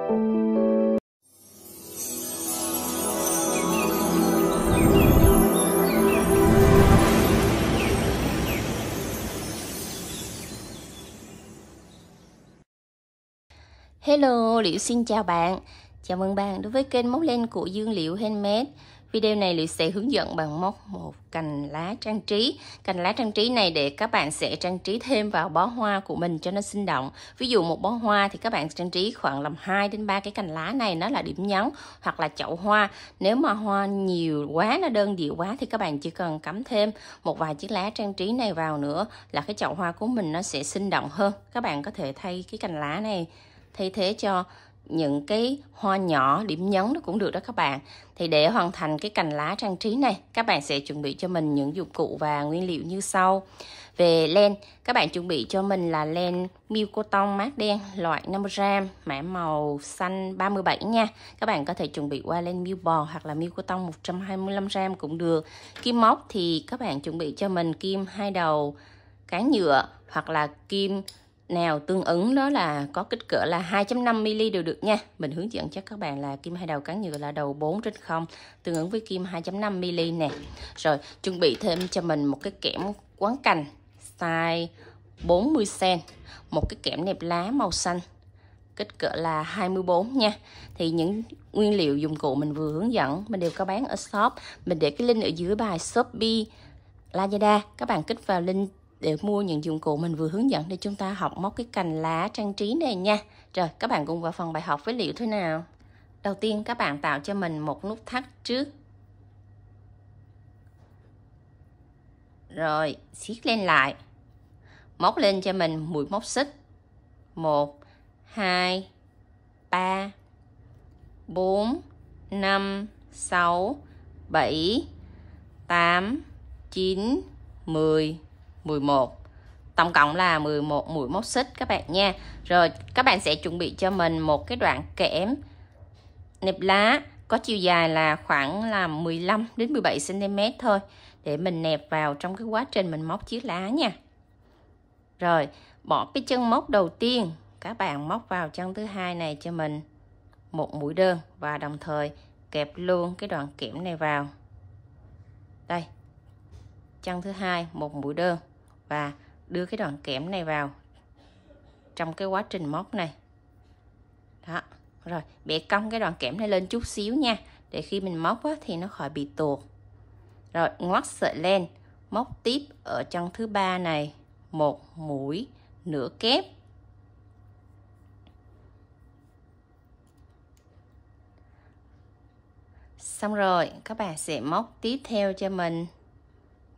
Hello, Liễu xin chào bạn. Chào mừng bạn đến với kênh móc len của Dương Liễu Handmade. Video này Liễu sẽ hướng dẫn bạn móc một cành lá trang trí. Cành lá trang trí này để các bạn sẽ trang trí thêm vào bó hoa của mình cho nó sinh động. Ví dụ một bó hoa thì các bạn trang trí khoảng làm 2 đến 3 cái cành lá này, nó là điểm nhấn, hoặc là chậu hoa. Nếu mà hoa nhiều quá, nó đơn điệu quá thì các bạn chỉ cần cắm thêm một vài chiếc lá trang trí này vào nữa là cái chậu hoa của mình nó sẽ sinh động hơn. Các bạn có thể thay cái cành lá này thay thế cho những cái hoa nhỏ điểm nhấn nó cũng được đó các bạn. Thì để hoàn thành cái cành lá trang trí này, các bạn sẽ chuẩn bị cho mình những dụng cụ và nguyên liệu như sau. Về len, các bạn chuẩn bị cho mình là len Milk Cotton mát đen loại 50g, mã màu xanh 37 nha. Các bạn có thể chuẩn bị qua len Milk bò hoặc là Milk Cotton 125g cũng được. Kim móc thì các bạn chuẩn bị cho mình kim 2 đầu cán nhựa hoặc là kim nào tương ứng, đó là có kích cỡ là 2.5mm đều được nha. Mình hướng dẫn cho các bạn là kim 2 đầu cán nhựa là đầu 4/0 tương ứng với kim 2.5mm nè. Rồi chuẩn bị thêm cho mình một cái kẽm quấn cành size 40cm, một cái kẽm nẹp lá màu xanh kích cỡ là 24 nha. Thì những nguyên liệu dụng cụ mình vừa hướng dẫn mình đều có bán ở shop. Mình để cái link ở dưới bài Shopee, Lazada. Các bạn kích vào link để mua những dụng cụ mình vừa hướng dẫn để chúng ta học móc cái cành lá trang trí này nha. Rồi các bạn cùng vào phần bài học với Liễu thế nào. Đầu tiên các bạn tạo cho mình một nút thắt trước. Rồi siết lên lại. Móc lên cho mình mũi móc xích 1, 2, 3, 4, 5, 6, 7, 8, 9, 10, 11. Tổng cộng là 11 mũi móc xích các bạn nha. Rồi các bạn sẽ chuẩn bị cho mình một cái đoạn kẽm nẹp lá có chiều dài là khoảng là 15 đến 17 cm thôi, để mình nẹp vào trong cái quá trình mình móc chiếc lá nha. Rồi bỏ cái chân móc đầu tiên, các bạn móc vào chân thứ hai này cho mình một mũi đơn và đồng thời kẹp luôn cái đoạn kẽm này vào. Đây, chân thứ hai một mũi đơn và đưa cái đoạn kẽm này vào trong cái quá trình móc này. Đó, rồi bẻ cong cái đoạn kẽm này lên chút xíu nha, để khi mình móc á, thì nó khỏi bị tuột. Rồi ngoắt sợi len, móc tiếp ở chân thứ ba này một mũi nửa kép. Xong rồi các bạn sẽ móc tiếp theo cho mình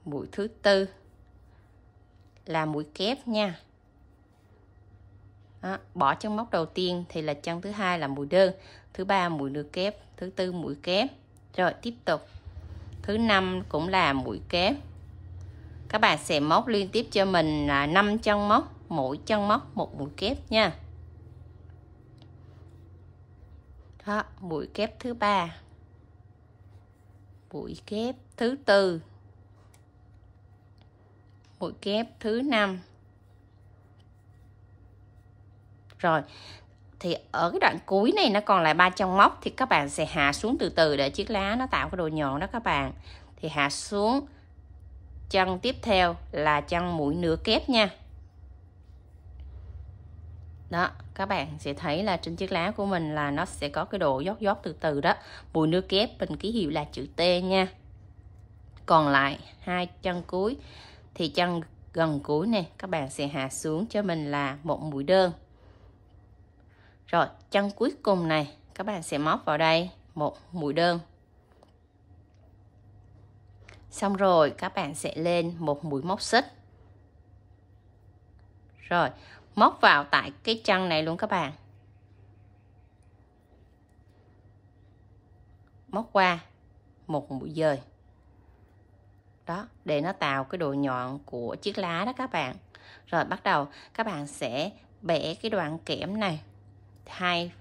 mũi thứ tư là mũi kép nha. Đó, bỏ chân móc đầu tiên thì là chân thứ hai là mũi đơn, thứ ba mũi nửa kép, thứ tư mũi kép. Rồi tiếp tục thứ năm cũng là mũi kép. Các bạn sẽ móc liên tiếp cho mình là 5 chân móc, mỗi chân móc một mũi kép nha. Đó, mũi kép thứ ba, mũi kép thứ tư, mũi kép thứ 5. Rồi thì ở cái đoạn cuối này nó còn lại 3 chân móc, thì các bạn sẽ hạ xuống từ từ để chiếc lá nó tạo cái độ nhọn đó các bạn. Thì hạ xuống chân tiếp theo là chân mũi nửa kép nha. Đó, các bạn sẽ thấy là trên chiếc lá của mình là nó sẽ có cái độ dót từ từ đó. Mũi nửa kép mình ký hiệu là chữ T nha. Còn lại 2 chân cuối thì chân gần cuối này các bạn sẽ hạ xuống cho mình là một mũi đơn. Rồi chân cuối cùng này các bạn sẽ móc vào đây một mũi đơn. Xong rồi các bạn sẽ lên một mũi móc xích. Rồi móc vào tại cái chân này luôn các bạn. Móc qua một mũi dời. Đó, để nó tạo cái độ nhọn của chiếc lá đó các bạn. Rồi bắt đầu các bạn sẽ bẻ cái đoạn kẽm này, hai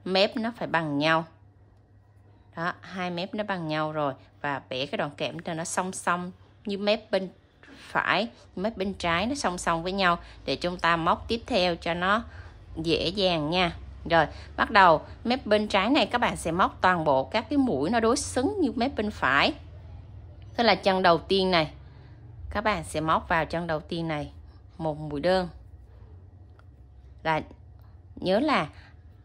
mép nó phải bằng nhau. Đó, hai mép nó bằng nhau rồi, và bẻ cái đoạn kẽm cho nó song song như mép bên phải, mép bên trái nó song song với nhau để chúng ta móc tiếp theo cho nó dễ dàng nha. Rồi bắt đầu mép bên trái này các bạn sẽ móc toàn bộ các cái mũi nó đối xứng như mép bên phải. Tức là chân đầu tiên này các bạn sẽ móc vào chân đầu tiên này một mũi đơn. Là nhớ là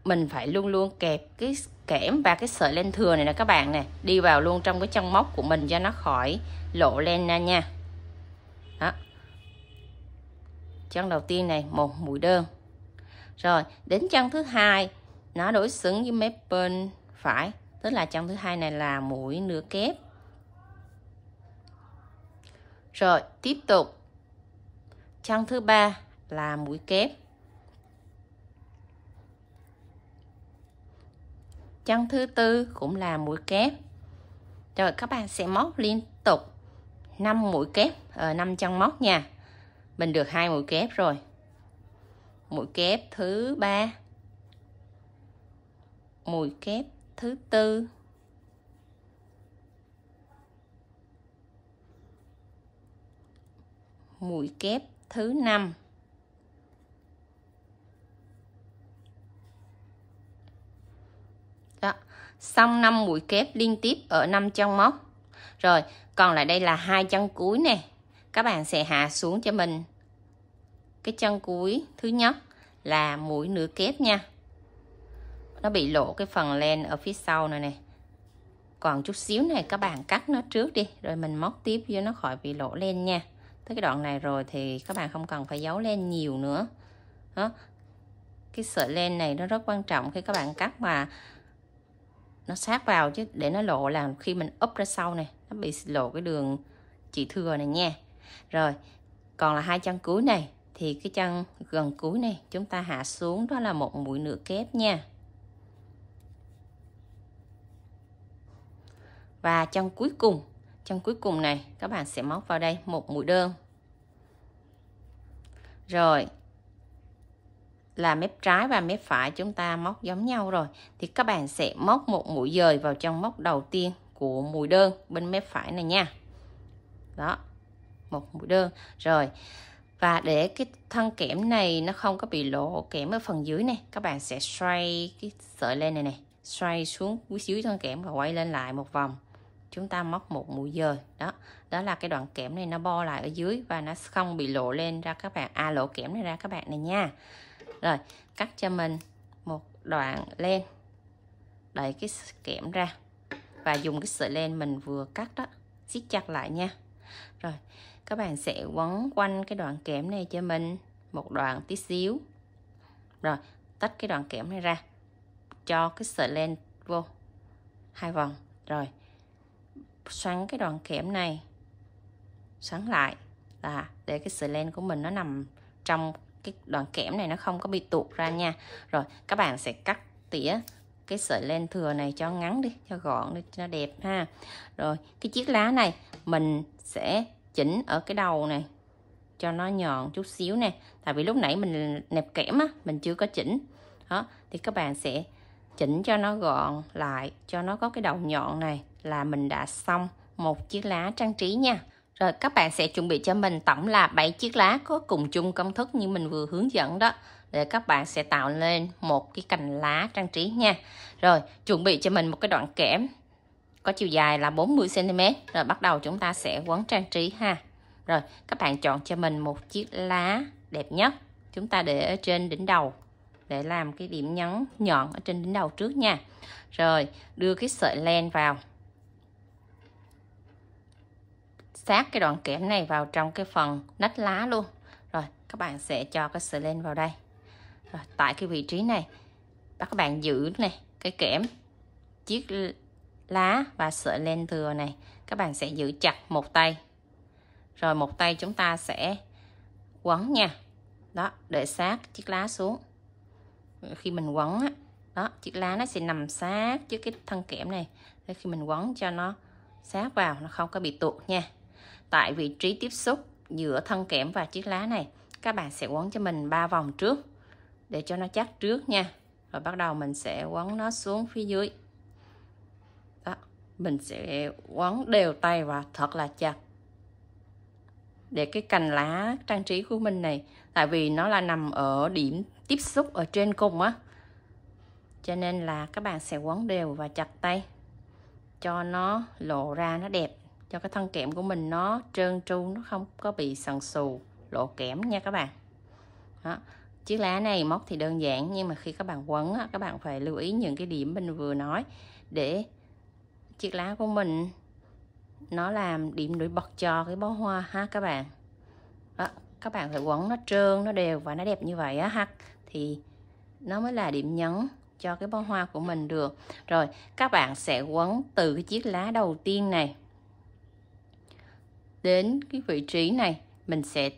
mình phải luôn luôn kẹp cái kẽm và cái sợi len thừa này nè các bạn nè, đi vào luôn trong cái chân móc của mình cho nó khỏi lộ len ra nha. Đó. Chân đầu tiên này một mũi đơn. Rồi đến chân thứ hai nó đối xứng với mép bên phải, tức là chân thứ hai này là mũi nửa kép. Rồi tiếp tục chân thứ ba là mũi kép. Chân thứ tư cũng là mũi kép. Rồi các bạn sẽ móc liên tục 5 mũi kép ở 5 chân móc nha. Mình được 2 mũi kép rồi. Mũi kép thứ ba, mũi kép thứ tư, mũi kép thứ 5. Đó, xong 5 mũi kép liên tiếp ở 5 chân móc. Rồi, còn lại đây là 2 chân cuối nè. Các bạn sẽ hạ xuống cho mình cái chân cuối thứ nhất là mũi nửa kép nha. Nó bị lộ cái phần len ở phía sau này nè. Còn chút xíu này các bạn cắt nó trước đi, rồi mình móc tiếp vô nó khỏi bị lộ len nha. Tới cái đoạn này rồi thì các bạn không cần phải giấu len nhiều nữa. Đó. Cái sợi len này nó rất quan trọng khi các bạn cắt mà nó sát vào, chứ để nó lộ là khi mình úp ra sau này nó bị lộ cái đường chỉ thừa này nha. Rồi còn là 2 chân cuối này thì cái chân gần cuối này chúng ta hạ xuống, đó là một mũi nửa kép nha. Và chân cuối cùng này các bạn sẽ móc vào đây một mũi đơn. Rồi là mép trái và mép phải chúng ta móc giống nhau rồi, thì các bạn sẽ móc một mũi dời vào chân móc đầu tiên của mũi đơn bên mép phải này nha. Đó, một mũi đơn. Rồi, và để cái thân kẽm này nó không có bị lộ kẽm ở phần dưới này, các bạn sẽ xoay cái sợi len này này, xoay xuống dưới thân kẽm và quay lên lại một vòng. Chúng ta móc một mũi dời. Đó là cái đoạn kẽm này nó bo lại ở dưới và nó không bị lộ lên ra các bạn, lộ kẽm này ra các bạn này nha. Rồi, cắt cho mình một đoạn len, đẩy cái kẽm ra và dùng cái sợi len mình vừa cắt đó siết chặt lại nha. Rồi các bạn sẽ quấn quanh cái đoạn kẽm này cho mình một đoạn tí xíu. Rồi tách cái đoạn kẽm này ra, cho cái sợi len vô 2 vòng. Rồi xoắn cái đoạn kẽm này, xoắn lại là để cái sợi len của mình nó nằm trong cái đoạn kẽm này, nó không có bị tuột ra nha. Rồi các bạn sẽ cắt tỉa cái sợi len thừa này cho ngắn đi, cho gọn đi, cho nó đẹp ha. Rồi cái chiếc lá này mình sẽ chỉnh ở cái đầu này cho nó nhọn chút xíu nè, tại vì lúc nãy mình nẹp kẽm á, mình chưa có chỉnh. Đó, thì các bạn sẽ chỉnh cho nó gọn lại, cho nó có cái đầu nhọn này là mình đã xong một chiếc lá trang trí nha. Rồi các bạn sẽ chuẩn bị cho mình tổng là 7 chiếc lá có cùng chung công thức như mình vừa hướng dẫn đó, để các bạn sẽ tạo lên một cái cành lá trang trí nha. Rồi chuẩn bị cho mình một cái đoạn kẽm có chiều dài là 40 cm. Rồi bắt đầu chúng ta sẽ quấn trang trí ha. Rồi các bạn chọn cho mình một chiếc lá đẹp nhất, chúng ta để ở trên đỉnh đầu để làm cái điểm nhấn nhọn ở trên đỉnh đầu trước nha. Rồi đưa cái sợi len vào, sát cái đoạn kẽm này vào trong cái phần nách lá luôn. Rồi các bạn sẽ cho cái sợi len vào đây. Rồi tại cái vị trí này các bạn giữ này cái kẽm, chiếc lá và sợi len thừa này các bạn sẽ giữ chặt một tay, rồi một tay chúng ta sẽ quấn nha. Đó, để sát chiếc lá xuống. Khi mình quấn á, đó, chiếc lá nó sẽ nằm sát với cái thân kẽm này, để khi mình quấn cho nó sát vào, nó không có bị tuột nha. Tại vị trí tiếp xúc giữa thân kẽm và chiếc lá này, các bạn sẽ quấn cho mình 3 vòng trước để cho nó chắc trước nha. Rồi bắt đầu mình sẽ quấn nó xuống phía dưới. Đó, mình sẽ quấn đều tay và thật là chặt, để cái cành lá trang trí của mình này, tại vì nó là nằm ở điểm tiếp xúc ở trên cùng á, cho nên là các bạn sẽ quấn đều và chặt tay cho nó lộ ra nó đẹp, cho cái thân kẽm của mình nó trơn tru, nó không có bị sần sù lộ kẽm nha các bạn. Đó. Chiếc lá này móc thì đơn giản, nhưng mà khi các bạn quấn á, các bạn phải lưu ý những cái điểm mình vừa nói để chiếc lá của mình nó làm điểm nổi bật cho cái bó hoa ha các bạn. Đó, các bạn phải quấn nó trơn, nó đều và nó đẹp như vậy á ha, thì nó mới là điểm nhấn cho cái bó hoa của mình được. Rồi các bạn sẽ quấn từ cái chiếc lá đầu tiên này đến cái vị trí này, mình sẽ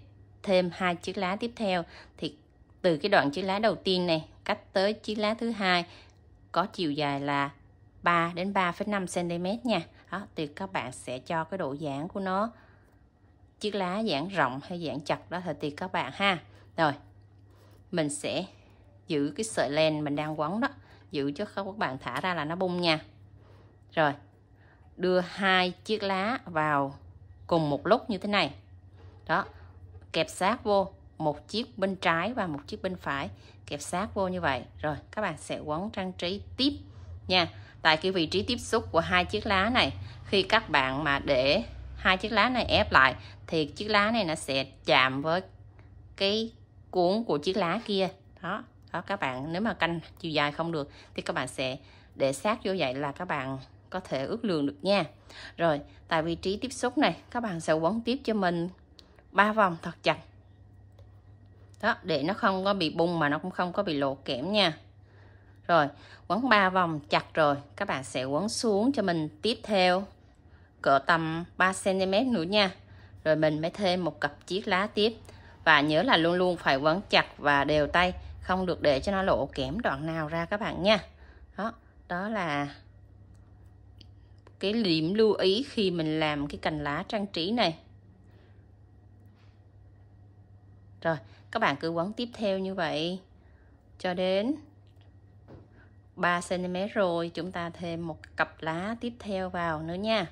thêm 2 chiếc lá tiếp theo. Thì từ cái đoạn chiếc lá đầu tiên này cách tới chiếc lá thứ hai có chiều dài là 3 đến 3,5 cm nha. Đó, thì các bạn sẽ cho cái độ giãn của nó, chiếc lá giãn rộng hay giãn chặt đó thì tùy các bạn ha. Rồi mình sẽ giữ cái sợi len mình đang quấn đó, giữ chứ không các bạn thả ra là nó bung nha. Rồi đưa 2 chiếc lá vào cùng một lúc như thế này. Đó, kẹp sát vô, một chiếc bên trái và một chiếc bên phải, kẹp sát vô như vậy. Rồi các bạn sẽ quấn trang trí tiếp nha. Tại cái vị trí tiếp xúc của 2 chiếc lá này, khi các bạn mà để 2 chiếc lá này ép lại thì chiếc lá này nó sẽ chạm với cái cuốn của chiếc lá kia. Đó, các bạn nếu mà canh chiều dài không được thì các bạn sẽ để sát vô, vậy là các bạn có thể ước lượng được nha. Rồi tại vị trí tiếp xúc này các bạn sẽ quấn tiếp cho mình 3 vòng thật chặt. Đó, để nó không có bị bung mà nó cũng không có bị lộ kẽm nha. Rồi quấn 3 vòng chặt rồi, các bạn sẽ quấn xuống cho mình tiếp theo cỡ tầm 3 cm nữa nha. Rồi mình mới thêm một cặp chiếc lá tiếp. Và nhớ là luôn luôn phải quấn chặt và đều tay, không được để cho nó lộ kẽm đoạn nào ra các bạn nha. Đó, đó là cái điểm lưu ý khi mình làm cái cành lá trang trí này. Rồi các bạn cứ quấn tiếp theo như vậy cho đến 3 cm rồi chúng ta thêm một cặp lá tiếp theo vào nữa nha.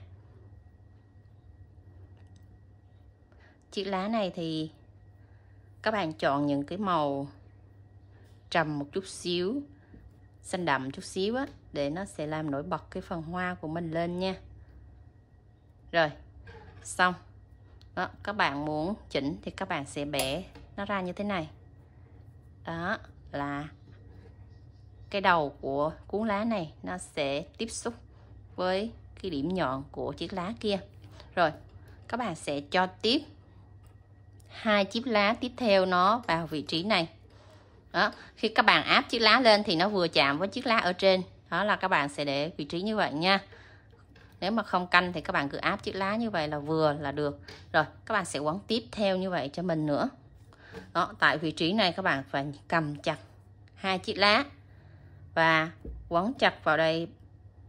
Chiếc lá này thì các bạn chọn những cái màu trầm một chút xíu, xanh đậm chút xíu á, để nó sẽ làm nổi bật cái phần hoa của mình lên nha. Rồi xong. Đó, các bạn muốn chỉnh thì các bạn sẽ bẻ nó ra như thế này. Đó là cái đầu của cuốn lá này nó sẽ tiếp xúc với cái điểm nhọn của chiếc lá kia. Rồi các bạn sẽ cho tiếp 2 chiếc lá tiếp theo nó vào vị trí này. Đó, khi các bạn áp chiếc lá lên thì nó vừa chạm với chiếc lá ở trên. Đó là các bạn sẽ để vị trí như vậy nha. Nếu mà không canh thì các bạn cứ áp chiếc lá như vậy là vừa là được. Rồi các bạn sẽ quấn tiếp theo như vậy cho mình nữa. Đó, tại vị trí này các bạn phải cầm chặt 2 chiếc lá và quấn chặt vào đây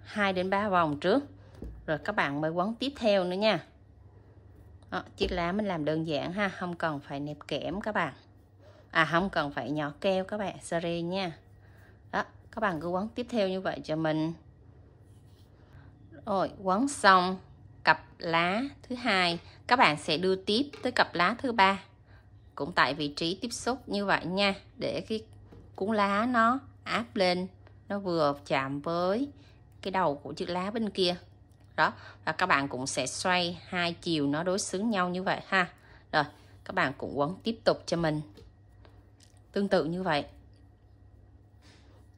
2 đến 3 vòng trước. Rồi các bạn mới quấn tiếp theo nữa nha. Đó, chiếc lá mình làm đơn giản ha, không cần phải nẹp kẽm các bạn. Không cần phải nhỏ keo các bạn, sorry nha. Đó, các bạn cứ quấn tiếp theo như vậy cho mình. Rồi quấn xong cặp lá thứ hai, các bạn sẽ đưa tiếp tới cặp lá thứ ba, cũng tại vị trí tiếp xúc như vậy nha, để cái cuốn lá nó áp lên, nó vừa chạm với cái đầu của chiếc lá bên kia. Đó, và các bạn cũng sẽ xoay 2 chiều nó đối xứng nhau như vậy ha. Rồi các bạn cũng quấn tiếp tục cho mình tương tự như vậy.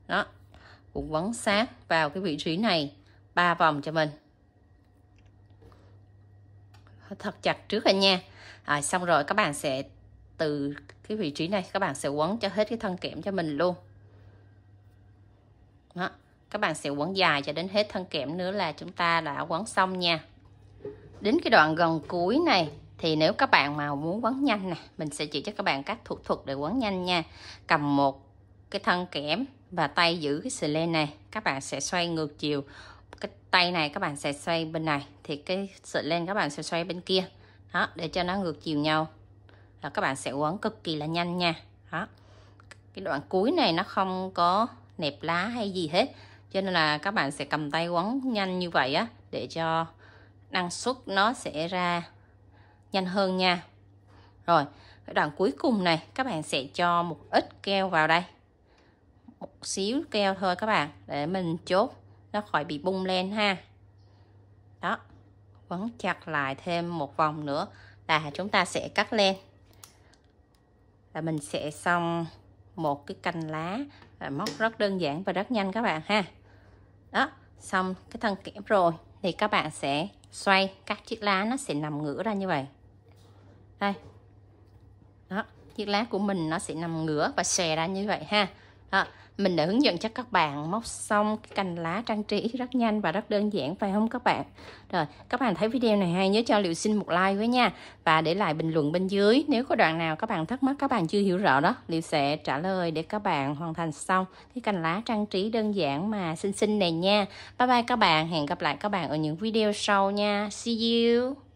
Đó, cũng quấn sát vào cái vị trí này 3 vòng cho mình thật chặt trước rồi nha. Xong rồi các bạn sẽ từ cái vị trí này các bạn sẽ quấn cho hết cái thân kẽm cho mình luôn. Đó, các bạn sẽ quấn dài cho đến hết thân kẽm nữa là chúng ta đã quấn xong nha. Đến cái đoạn gần cuối này thì nếu các bạn mà muốn quấn nhanh nè, mình sẽ chỉ cho các bạn các thủ thuật để quấn nhanh nha. Cầm một cái thân kẽm và tay giữ cái sợi len này, các bạn sẽ xoay ngược chiều. Cái tay này các bạn sẽ xoay bên này thì cái sợi len các bạn sẽ xoay bên kia. Đó, để cho nó ngược chiều nhau. Là các bạn sẽ quấn cực kỳ là nhanh nha. Đó. Cái đoạn cuối này nó không có nẹp lá hay gì hết, cho nên là các bạn sẽ cầm tay quấn nhanh như vậy á, để cho năng suất nó sẽ ra nhanh hơn nha. Rồi cái đoạn cuối cùng này các bạn sẽ cho một ít keo vào đây, xíu keo thôi các bạn, để mình chốt nó khỏi bị bung lên ha. Đó, quấn chặt lại thêm một vòng nữa là chúng ta sẽ cắt lên, là mình sẽ xong một cái cành lá. Móc rất đơn giản và rất nhanh các bạn ha. Đó, xong cái thân kẽm rồi thì các bạn sẽ xoay, các chiếc lá nó sẽ nằm ngửa ra như vậy. Đây. Đó, chiếc lá của mình nó sẽ nằm ngửa và xòe ra như vậy ha. Đó, mình đã hướng dẫn cho các bạn móc xong cái cành lá trang trí rất nhanh và rất đơn giản, phải không các bạn? Rồi, các bạn thấy video này hay nhớ cho Liệu xin một like với nha. Và để lại bình luận bên dưới, nếu có đoạn nào các bạn thắc mắc, các bạn chưa hiểu rõ đó, Liệu sẽ trả lời để các bạn hoàn thành xong cái cành lá trang trí đơn giản mà xinh xinh này nha. Bye bye các bạn, hẹn gặp lại các bạn ở những video sau nha. See you!